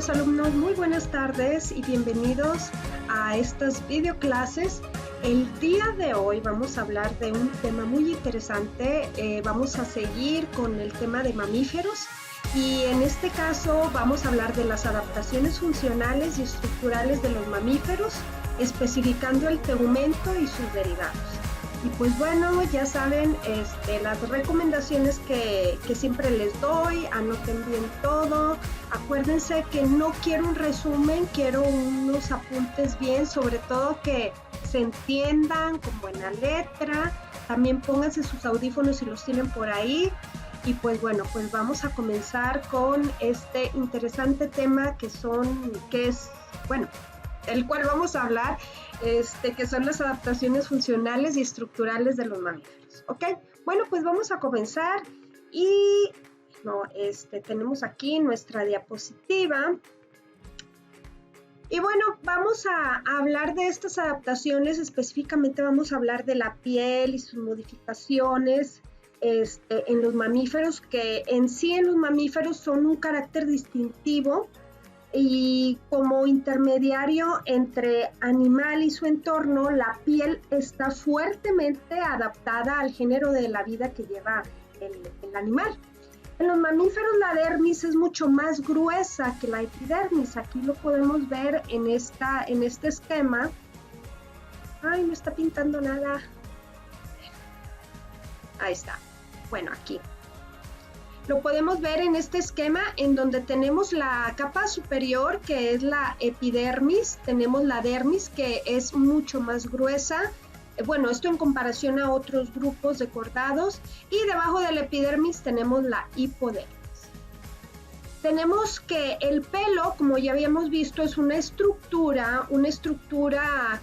queridos alumnos, muy buenas tardes y bienvenidos a estas videoclases. El día de hoy vamos a hablar de un tema muy interesante. Vamos a seguir con el tema de mamíferos y en este caso vamos a hablar de las adaptaciones funcionales y estructurales de los mamíferos, especificando el tegumento y sus derivados. Y pues bueno, ya saben las recomendaciones que siempre les doy, anoten bien todo. Acuérdense que no quiero un resumen, quiero unos apuntes bien, sobre todo que se entiendan con buena letra. También pónganse sus audífonos si los tienen por ahí. Y pues bueno, pues vamos a comenzar con este interesante tema el cual vamos a hablar, que son las adaptaciones funcionales y estructurales de los mamíferos, ¿ok? Bueno, pues vamos a comenzar y tenemos aquí nuestra diapositiva. Y bueno, vamos a hablar de estas adaptaciones, específicamente vamos a hablar de la piel y sus modificaciones en los mamíferos, que en sí en los mamíferos son un carácter distintivo y como intermediario entre animal y su entorno, la piel está fuertemente adaptada al género de la vida que lleva el animal. En los mamíferos la dermis es mucho más gruesa que la epidermis. Aquí lo podemos ver en este esquema. Ay, no está pintando nada. Ahí está. Bueno, aquí. Lo podemos ver en este esquema en donde tenemos la capa superior, que es la epidermis, tenemos la dermis, que es mucho más gruesa. Bueno, esto en comparación a otros grupos de cordados, y debajo de la epidermis tenemos la hipodermis. Tenemos que el pelo, como ya habíamos visto, es una estructura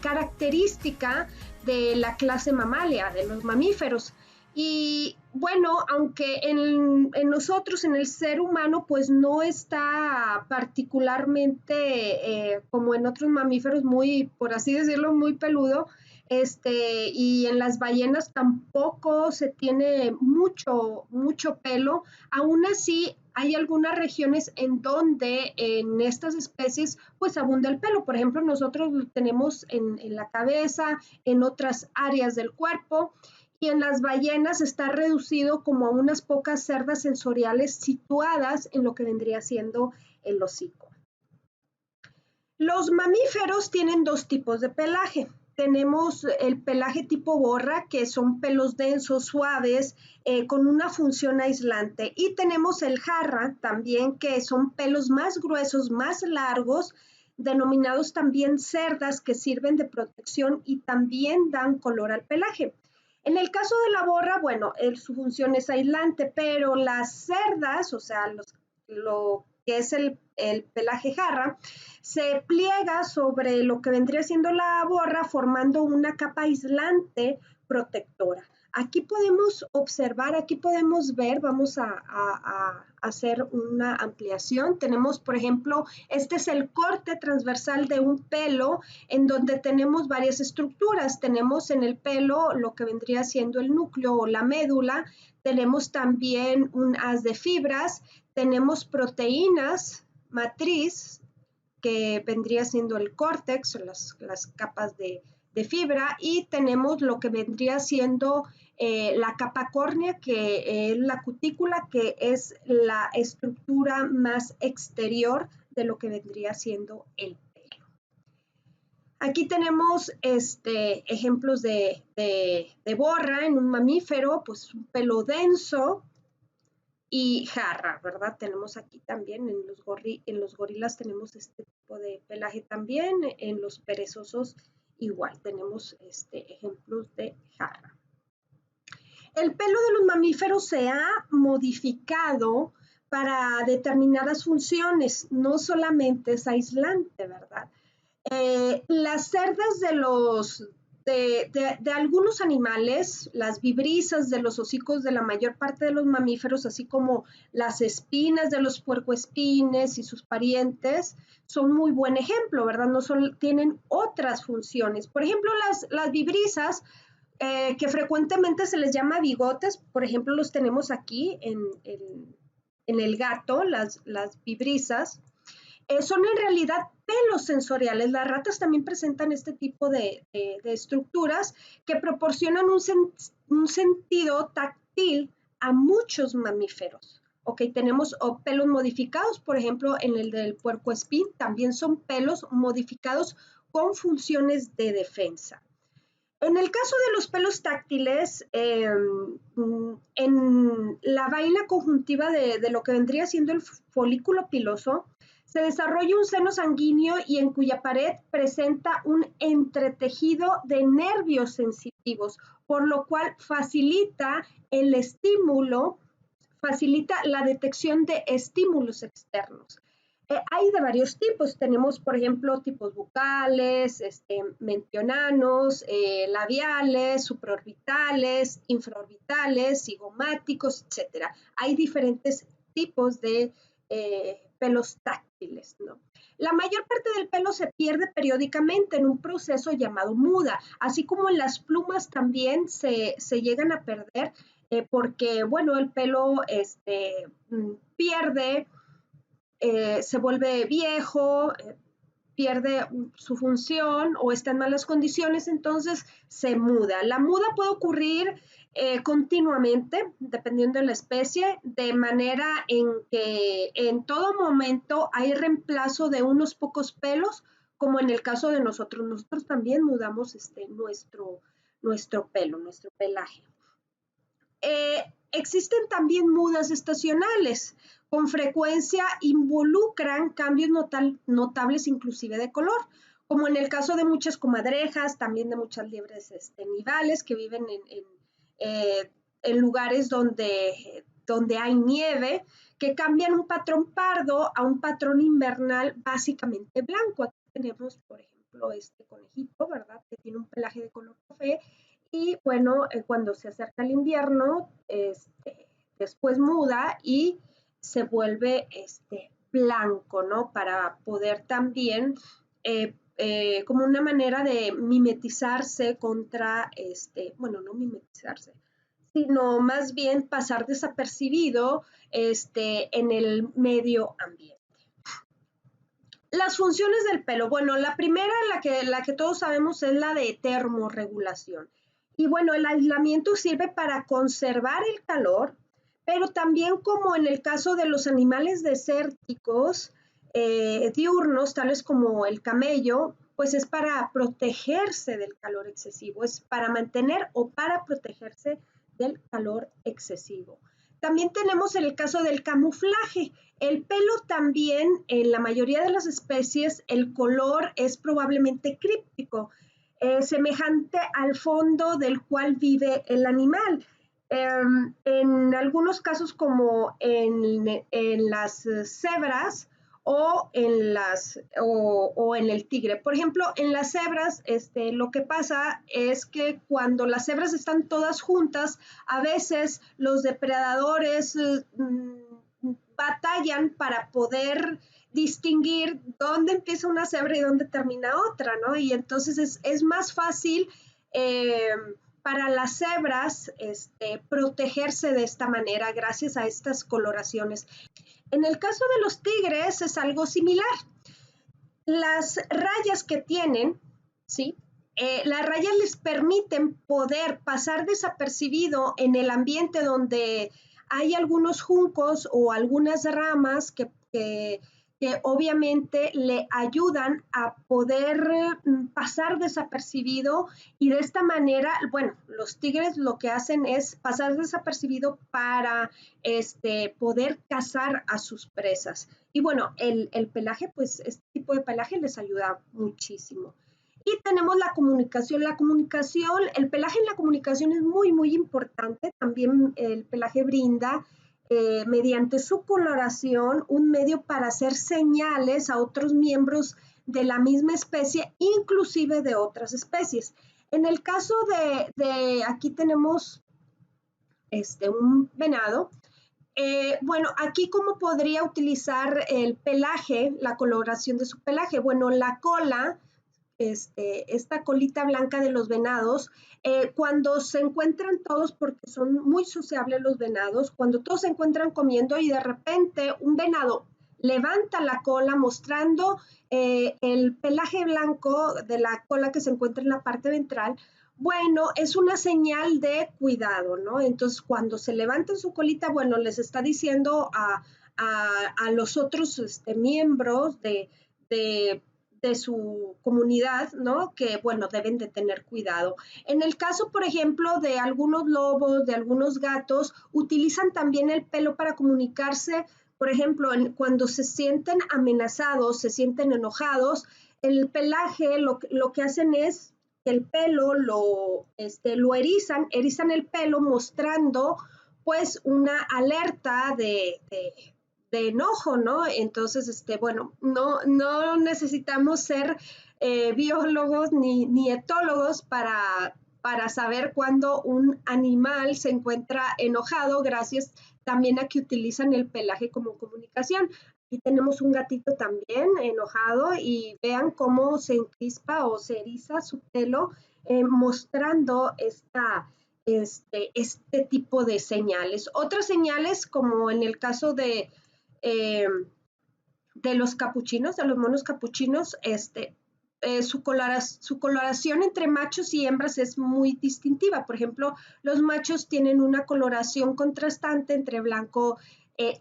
característica de la clase mamalia, de los mamíferos. Y bueno, aunque en nosotros, en el ser humano, pues no está particularmente como en otros mamíferos muy, por así decirlo, muy peludo, y en las ballenas tampoco se tiene mucho pelo. Aún así, hay algunas regiones en donde en estas especies pues abunda el pelo. Por ejemplo, nosotros lo tenemos en la cabeza, en otras áreas del cuerpo. Y en las ballenas está reducido como a unas pocas cerdas sensoriales situadas en lo que vendría siendo el hocico. Los mamíferos tienen dos tipos de pelaje. Tenemos el pelaje tipo borra, que son pelos densos, suaves, con una función aislante. Y tenemos el jarra también, que son pelos más gruesos, más largos, denominados también cerdas, que sirven de protección y también dan color al pelaje. En el caso de la borra, bueno, su función es aislante, pero las cerdas, o sea, lo que es el pelaje jarra, se pliega sobre lo que vendría siendo la borra, formando una capa aislante protectora. Aquí podemos observar, aquí podemos ver, vamos a hacer una ampliación. Tenemos, por ejemplo, este es el corte transversal de un pelo en donde tenemos varias estructuras. Tenemos en el pelo lo que vendría siendo el núcleo o la médula. Tenemos también un haz de fibras. Tenemos proteínas matriz, que vendría siendo el córtex, las capas de fibra, y tenemos lo que vendría siendo la capa córnea, que es la cutícula, que es la estructura más exterior de lo que vendría siendo el pelo. Aquí tenemos ejemplos de borra en un mamífero, pues un pelo denso, y jarra, ¿verdad? Tenemos aquí también en los gorilas tenemos este tipo de pelaje también, en los perezosos igual tenemos ejemplos de jarra. El pelo de los mamíferos se ha modificado para determinadas funciones, no solamente es aislante, ¿verdad? Las cerdas de algunos animales, las vibrisas de los hocicos de la mayor parte de los mamíferos, así como las espinas de los puercoespines y sus parientes, son muy buen ejemplo, ¿verdad? No solo tienen otras funciones. Por ejemplo, las vibrisas, que frecuentemente se les llama bigotes, por ejemplo, los tenemos aquí en el gato, las vibrisas. son en realidad pelos sensoriales. Las ratas también presentan este tipo de estructuras que proporcionan un sentido táctil a muchos mamíferos. Ok, tenemos pelos modificados, por ejemplo, en el del puercoespín, también son pelos modificados con funciones de defensa. En el caso de los pelos táctiles, en la vaina conjuntiva de lo que vendría siendo el folículo piloso, se desarrolla un seno sanguíneo y en cuya pared presenta un entretejido de nervios sensitivos, por lo cual facilita el estímulo, facilita la detección de estímulos externos. Hay de varios tipos. Tenemos, por ejemplo, tipos bucales, mentionanos, labiales, supraorbitales, infraorbitales, cigomáticos, etc. Hay diferentes tipos de pelos táctiles, ¿no? La mayor parte del pelo se pierde periódicamente en un proceso llamado muda, así como en las plumas también se llegan a perder porque, bueno, el pelo pierde, se vuelve viejo, pierde su función o está en malas condiciones, entonces se muda. La muda puede ocurrir continuamente, dependiendo de la especie, de manera en que en todo momento hay reemplazo de unos pocos pelos, como en el caso de nosotros. Nosotros también mudamos nuestro pelo, nuestro pelaje. Existen también mudas estacionales. Con frecuencia involucran cambios notables inclusive de color, como en el caso de muchas comadrejas, también de muchas liebres nivales que viven en lugares donde hay nieve, que cambian un patrón pardo a un patrón invernal básicamente blanco. Aquí tenemos, por ejemplo, este conejito, ¿verdad?, que tiene un pelaje de color café. Y bueno, cuando se acerca el invierno, después muda y se vuelve blanco, ¿no? Para poder también, como una manera de mimetizarse contra, bueno, no mimetizarse, sino más bien pasar desapercibido en el medio ambiente. Las funciones del pelo. Bueno, la primera, la que todos sabemos, es la de termorregulación. Y bueno, el aislamiento sirve para conservar el calor, pero también, como en el caso de los animales desérticos, diurnos, tales como el camello, pues es para protegerse del calor excesivo, es para mantener o para protegerse del calor excesivo. También tenemos el caso del camuflaje. El pelo también, en la mayoría de las especies, el color es probablemente críptico, semejante al fondo del cual vive el animal. En algunos casos, como en las cebras o en el tigre. Por ejemplo, en las cebras, lo que pasa es que cuando las cebras están todas juntas, a veces los depredadores batallan para poder distinguir dónde empieza una cebra y dónde termina otra, ¿no? Y entonces es más fácil para las cebras protegerse de esta manera gracias a estas coloraciones. En el caso de los tigres es algo similar. Las rayas que tienen, ¿sí? Las rayas les permiten poder pasar desapercibido en el ambiente donde hay algunos juncos o algunas ramas que obviamente le ayudan a poder pasar desapercibido, y de esta manera, bueno, los tigres lo que hacen es pasar desapercibido para poder cazar a sus presas. Y bueno, el pelaje, pues este tipo de pelaje les ayuda muchísimo. Y tenemos la comunicación. El pelaje en la comunicación es muy, muy importante. También el pelaje brinda, mediante su coloración, un medio para hacer señales a otros miembros de la misma especie, inclusive de otras especies. En el caso aquí tenemos un venado. Bueno, aquí, ¿cómo podría utilizar el pelaje, la coloración de su pelaje? Bueno, la cola, esta colita blanca de los venados, cuando se encuentran todos, porque son muy sociables los venados, cuando todos se encuentran comiendo y de repente un venado levanta la cola mostrando el pelaje blanco de la cola que se encuentra en la parte ventral. Bueno, es una señal de cuidado, ¿no? Entonces, cuando se levanta su colita, bueno, les está diciendo a los otros miembros de su comunidad, ¿no? Que, bueno, deben de tener cuidado. En el caso, por ejemplo, de algunos lobos, de algunos gatos, utilizan también el pelo para comunicarse. Por ejemplo, cuando se sienten amenazados, se sienten enojados, el pelaje lo que hacen es que el pelo lo erizan el pelo mostrando pues una alerta de enojo, ¿no? Entonces, bueno, no necesitamos ser biólogos ni etólogos para saber cuándo un animal se encuentra enojado, gracias también a que utilizan el pelaje como comunicación. Aquí tenemos un gatito también enojado y vean cómo se encrispa o se eriza su pelo mostrando este tipo de señales. Otras señales, como en el caso eh, de los capuchinos, de los monos capuchinos, su coloración entre machos y hembras es muy distintiva. Por ejemplo, los machos tienen una coloración contrastante entre blanco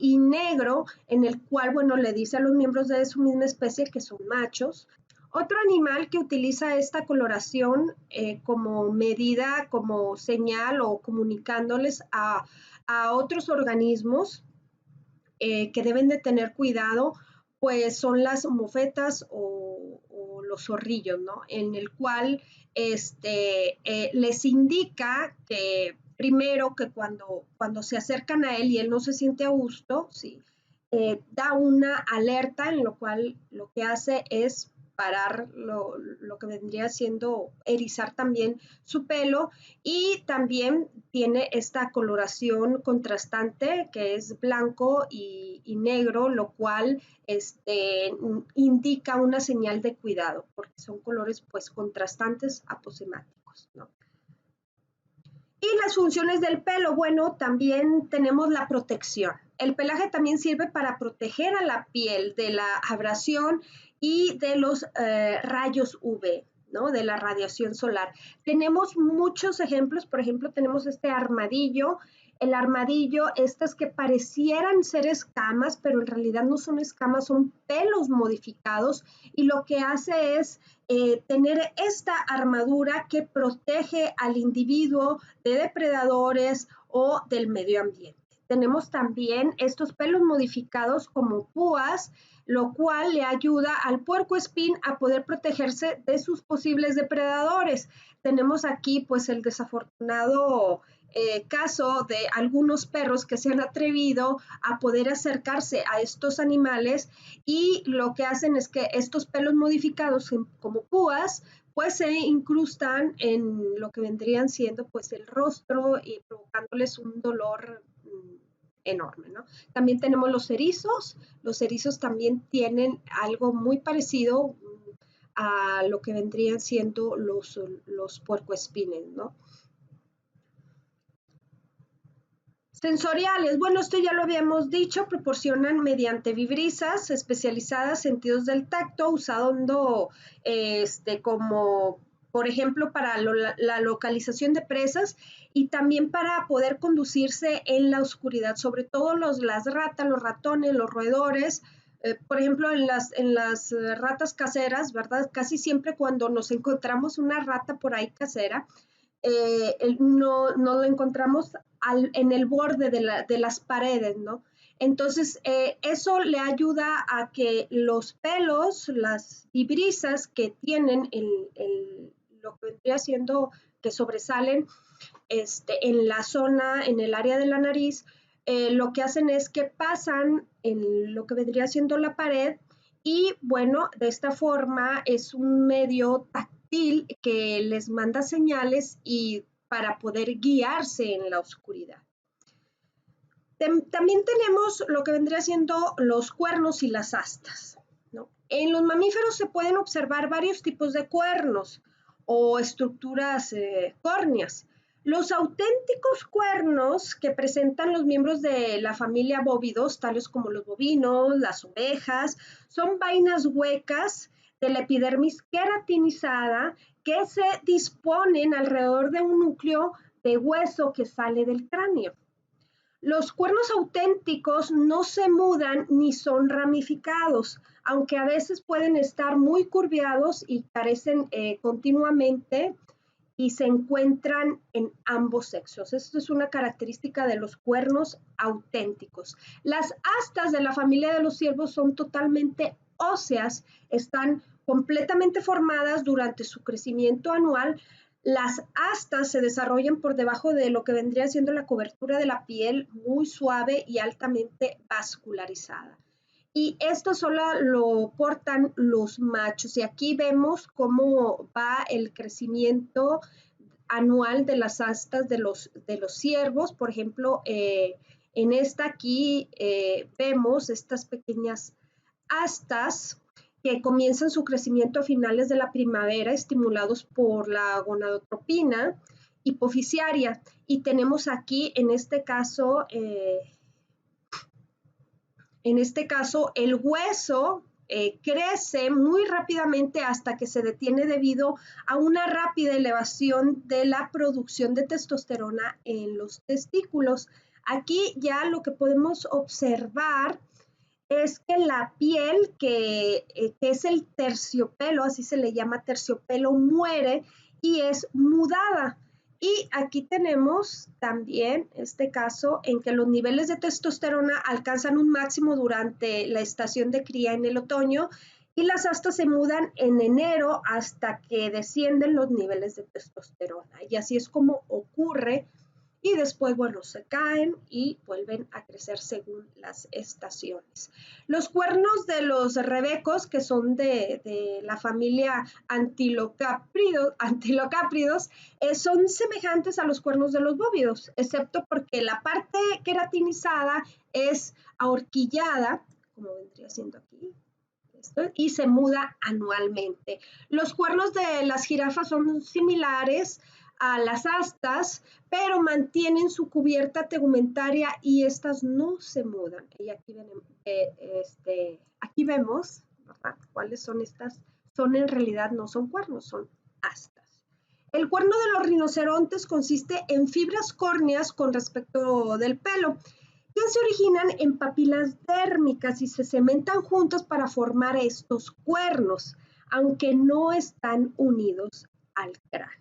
y negro, en el cual, bueno, le dice a los miembros de su misma especie que son machos. Otro animal que utiliza esta coloración como medida, como señal o comunicándoles a otros organismos que deben de tener cuidado, pues son las mofetas o los zorrillos, ¿no? En el cual les indica que primero que cuando se acercan a él y él no se siente a gusto, ¿sí? Da una alerta en lo cual lo que hace es parar lo que vendría siendo erizar también su pelo y también tiene esta coloración contrastante que es blanco y negro, lo cual indica una señal de cuidado porque son colores pues contrastantes aposemáticos, ¿no? Y las funciones del pelo, bueno, también tenemos la protección. El pelaje también sirve para proteger a la piel de la abrasión y de los rayos UV, ¿no? De la radiación solar. Tenemos muchos ejemplos, por ejemplo, tenemos este armadillo. El armadillo, estas que parecieran ser escamas, pero en realidad no son escamas, son pelos modificados y lo que hace es tener esta armadura que protege al individuo de depredadores o del medio ambiente. Tenemos también estos pelos modificados como púas, lo cual le ayuda al puercoespín a poder protegerse de sus posibles depredadores. Tenemos aquí pues el desafortunado caso de algunos perros que se han atrevido a poder acercarse a estos animales y lo que hacen es que estos pelos modificados como púas pues se incrustan en lo que vendrían siendo pues el rostro y provocándoles un dolor enorme, ¿no? También tenemos los erizos también tienen algo muy parecido a lo que vendrían siendo los puercoespines, ¿no? Sensoriales, bueno, esto ya lo habíamos dicho, proporcionan mediante vibrisas especializadas sentidos del tacto, usando como, por ejemplo, para la localización de presas y también para poder conducirse en la oscuridad, sobre todo las ratas, los ratones, los roedores. Por ejemplo, en las ratas caseras, ¿verdad? Casi siempre cuando nos encontramos una rata por ahí casera, no lo encontramos en el borde de las paredes, ¿no? Entonces, eso le ayuda a que los pelos, las vibrisas que tienen lo que vendría siendo que sobresalen en la zona, en el área de la nariz, lo que hacen es que pasan en lo que vendría siendo la pared y bueno, de esta forma es un medio táctil que les manda señales y para poder guiarse en la oscuridad. También tenemos lo que vendría siendo los cuernos y las astas, ¿no? En los mamíferos se pueden observar varios tipos de cuernos o estructuras córneas. Los auténticos cuernos que presentan los miembros de la familia bóvidos, tales como los bovinos, las ovejas, son vainas huecas de la epidermis queratinizada que se disponen alrededor de un núcleo de hueso que sale del cráneo. Los cuernos auténticos no se mudan ni son ramificados, aunque a veces pueden estar muy curviados y carecen continuamente y se encuentran en ambos sexos. Esto es una característica de los cuernos auténticos. Las astas de la familia de los ciervos son totalmente óseas, están completamente formadas durante su crecimiento anual. Las astas se desarrollan por debajo de lo que vendría siendo la cobertura de la piel, muy suave y altamente vascularizada. Y esto solo lo portan los machos. Y aquí vemos cómo va el crecimiento anual de las astas de los ciervos. Por ejemplo, en esta aquí vemos estas pequeñas astas que comienzan su crecimiento a finales de la primavera, estimulados por la gonadotropina hipoficiaria. Y tenemos aquí, en este caso, el hueso crece muy rápidamente hasta que se detiene debido a una rápida elevación de la producción de testosterona en los testículos. Aquí ya lo que podemos observar es que la piel, que es el terciopelo, así se le llama terciopelo, muere y es mudada. Y aquí tenemos también este caso en que los niveles de testosterona alcanzan un máximo durante la estación de cría en el otoño y las astas se mudan en enero hasta que descienden los niveles de testosterona. Y así es como ocurre. Y después, bueno, se caen y vuelven a crecer según las estaciones. Los cuernos de los rebecos, que son de la familia antilocápridos, son semejantes a los cuernos de los bóvidos, excepto porque la parte queratinizada es ahorquillada, como vendría siendo aquí, y se muda anualmente. Los cuernos de las jirafas son similares a las astas, pero mantienen su cubierta tegumentaria y estas no se mudan. Y aquí vemos, ¿verdad?, cuáles son estas. Son en realidad no son cuernos, son astas. El cuerno de los rinocerontes consiste en fibras córneas con respecto del pelo, que se originan en papilas dérmicas y se cementan juntos para formar estos cuernos, aunque no están unidos al cráneo.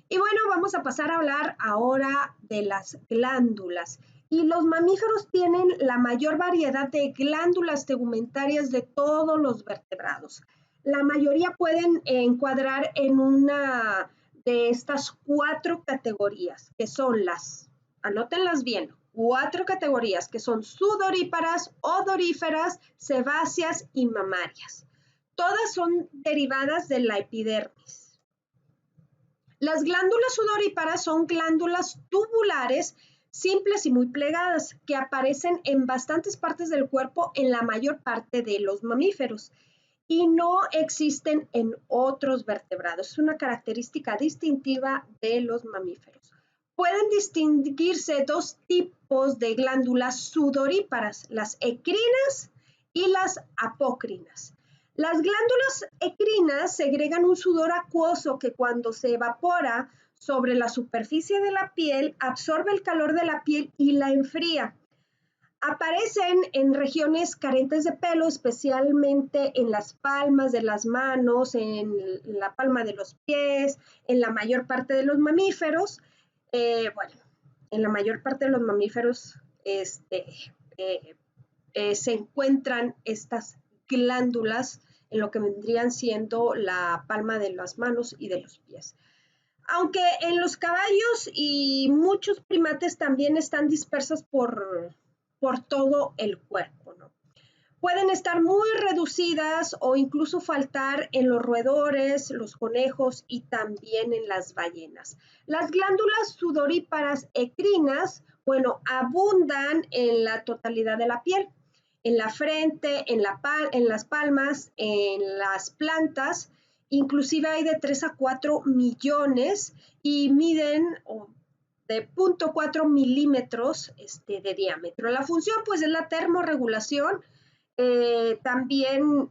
Y bueno, vamos a pasar a hablar ahora de las glándulas. Y los mamíferos tienen la mayor variedad de glándulas tegumentarias de todos los vertebrados. La mayoría pueden encuadrar en una de estas 4 categorías, que son anótenlas bien, 4 categorías, que son sudoríparas, odoríferas, sebáceas y mamarias. Todas son derivadas de la epidermis. Las glándulas sudoríparas son glándulas tubulares simples y muy plegadas que aparecen en bastantes partes del cuerpo en la mayor parte de los mamíferos y no existen en otros vertebrados. Es una característica distintiva de los mamíferos. Pueden distinguirse 2 tipos de glándulas sudoríparas, las ecrinas y las apócrinas. Las glándulas ecrinas segregan un sudor acuoso que cuando se evapora sobre la superficie de la piel absorbe el calor de la piel y la enfría. Aparecen en regiones carentes de pelo, especialmente en las palmas de las manos, en la palma de los pies, en la mayor parte de los mamíferos. En la mayor parte de los mamíferos se encuentran estas glándulas en lo que vendrían siendo la palma de las manos y de los pies. Aunque en los caballos y muchos primates también están dispersas por todo el cuerpo, ¿no? Pueden estar muy reducidas o incluso faltar en los roedores, los conejos y también en las ballenas. Las glándulas sudoríparas ecrinas, bueno, abundan en la totalidad de la piel, en la frente, en las palmas, en las plantas inclusive hay de 3 a 4 millones y miden de 0.4 milímetros de diámetro. La función pues es la termorregulación. También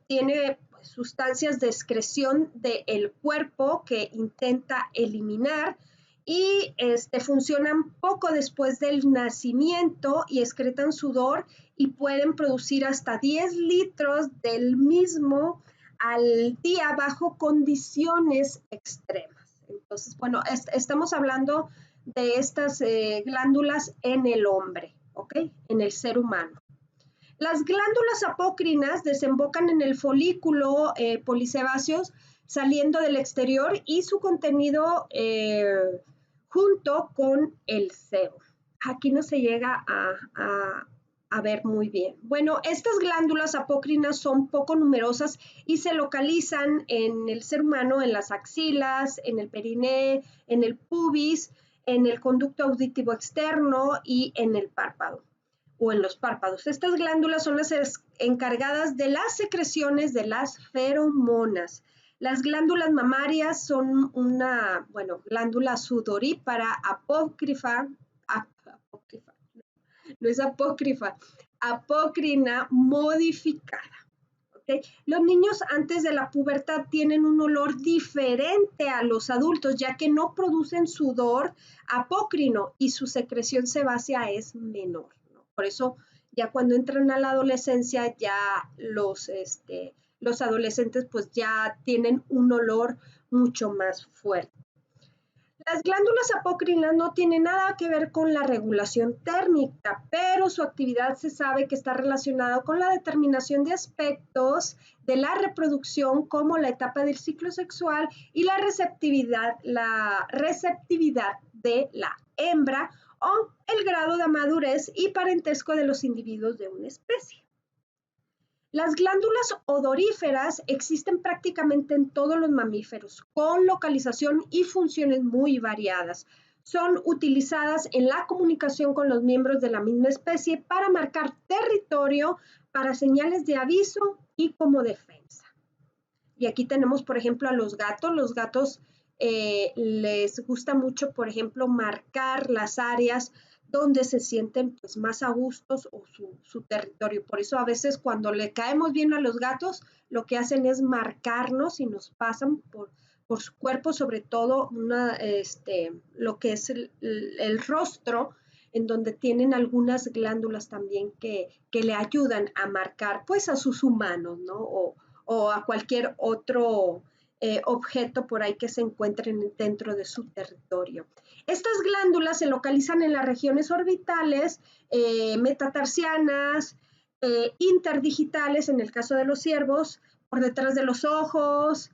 tiene sustancias de excreción del cuerpo que intenta eliminar y funcionan poco después del nacimiento y excretan sudor y pueden producir hasta 10 litros del mismo al día bajo condiciones extremas. Entonces, bueno, estamos hablando de estas glándulas en el hombre, ¿ok? En el ser humano. Las glándulas apócrinas desembocan en el folículo polisebáceos saliendo del exterior y su contenido junto con el sebo. Aquí no se llega a ver muy bien. Bueno, estas glándulas apócrinas son poco numerosas y se localizan en el ser humano en las axilas, en el periné, en el pubis, en el conducto auditivo externo y en el párpado o en los párpados. Estas glándulas son las encargadas de las secreciones de las feromonas. Las glándulas mamarias son una, glándula sudorípara apócrifa, no es apócrifa, apócrina modificada. ¿Okay? Los niños antes de la pubertad tienen un olor diferente a los adultos, ya que no producen sudor apócrino y su secreción sebácea es menor. Por eso, ya cuando entran a la adolescencia, ya los adolescentes pues ya tienen un olor mucho más fuerte. Las glándulas apócrinas no tienen nada que ver con la regulación térmica, pero su actividad se sabe que está relacionada con la determinación de aspectos de la reproducción, como la etapa del ciclo sexual y la receptividad de la hembra o el grado de madurez y parentesco de los individuos de una especie. Las glándulas odoríferas existen prácticamente en todos los mamíferos, con localización y funciones muy variadas. Son utilizadas en la comunicación con los miembros de la misma especie para marcar territorio, para señales de aviso y como defensa. Y aquí tenemos, por ejemplo, a los gatos. Los gatos les gusta mucho, por ejemplo, marcar las áreas donde se sienten pues, más a gustos o su territorio. Por eso a veces cuando le caemos bien a los gatos, lo que hacen es marcarnos y nos pasan por su cuerpo, sobre todo lo que es el rostro, en donde tienen algunas glándulas también que le ayudan a marcar pues a sus humanos, ¿no? O a cualquier otro objeto por ahí que se encuentren dentro de su territorio. Estas glándulas se localizan en las regiones orbitales, metatarsianas, interdigitales en el caso de los ciervos, por detrás de los ojos,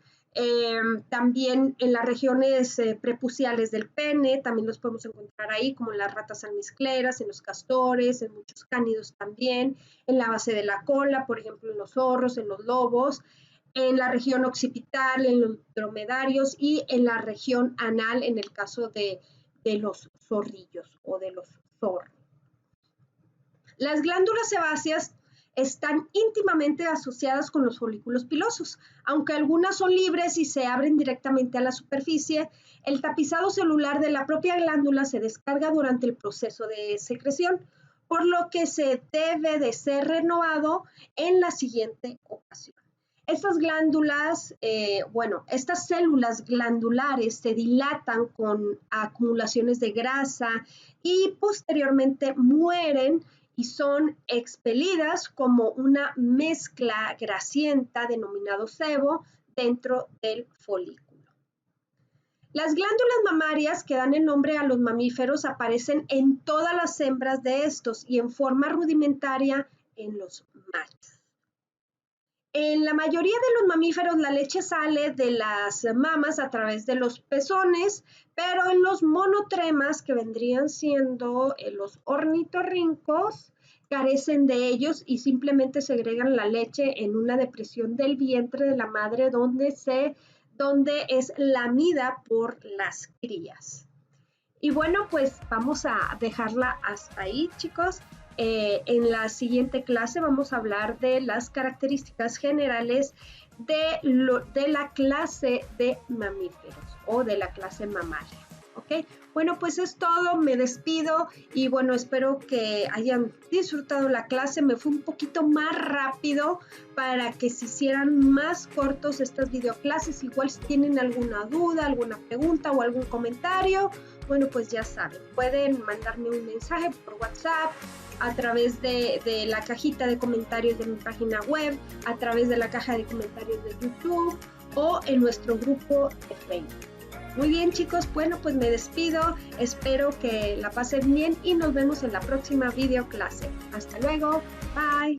también en las regiones prepuciales del pene, también los podemos encontrar ahí, como en las ratas almizcleras, en los castores, en muchos cánidos también, en la base de la cola, por ejemplo, en los zorros, en los lobos, en la región occipital, en los dromedarios y en la región anal, en el caso de los zorrillos o de los zorros. Las glándulas sebáceas están íntimamente asociadas con los folículos pilosos. Aunque algunas son libres y se abren directamente a la superficie, el tapizado celular de la propia glándula se descarga durante el proceso de secreción, por lo que se debe de ser renovado en la siguiente ocasión. Estas glándulas, estas células glandulares se dilatan con acumulaciones de grasa y posteriormente mueren y son expelidas como una mezcla grasienta denominado sebo dentro del folículo. Las glándulas mamarias que dan el nombre a los mamíferos aparecen en todas las hembras de estos y en forma rudimentaria en los machos. En la mayoría de los mamíferos la leche sale de las mamas a través de los pezones, pero en los monotremas, que vendrían siendo los ornitorrincos, carecen de ellos y simplemente segregan la leche en una depresión del vientre de la madre donde es lamida por las crías. Y bueno, pues vamos a dejarla hasta ahí, chicos. En la siguiente clase vamos a hablar de las características generales de la clase de mamíferos o de la clase mamalia. ¿Ok? Bueno, pues es todo, me despido y bueno, espero que hayan disfrutado la clase. Me fue un poquito más rápido para que se hicieran más cortos estas videoclases. Igual si tienen alguna duda, alguna pregunta o algún comentario, bueno, pues ya saben, pueden mandarme un mensaje por WhatsApp, a través de la cajita de comentarios de mi página web, a través de la caja de comentarios de YouTube o en nuestro grupo de Facebook. Muy bien, chicos, bueno, pues me despido, espero que la pasen bien y nos vemos en la próxima videoclase. Hasta luego, bye.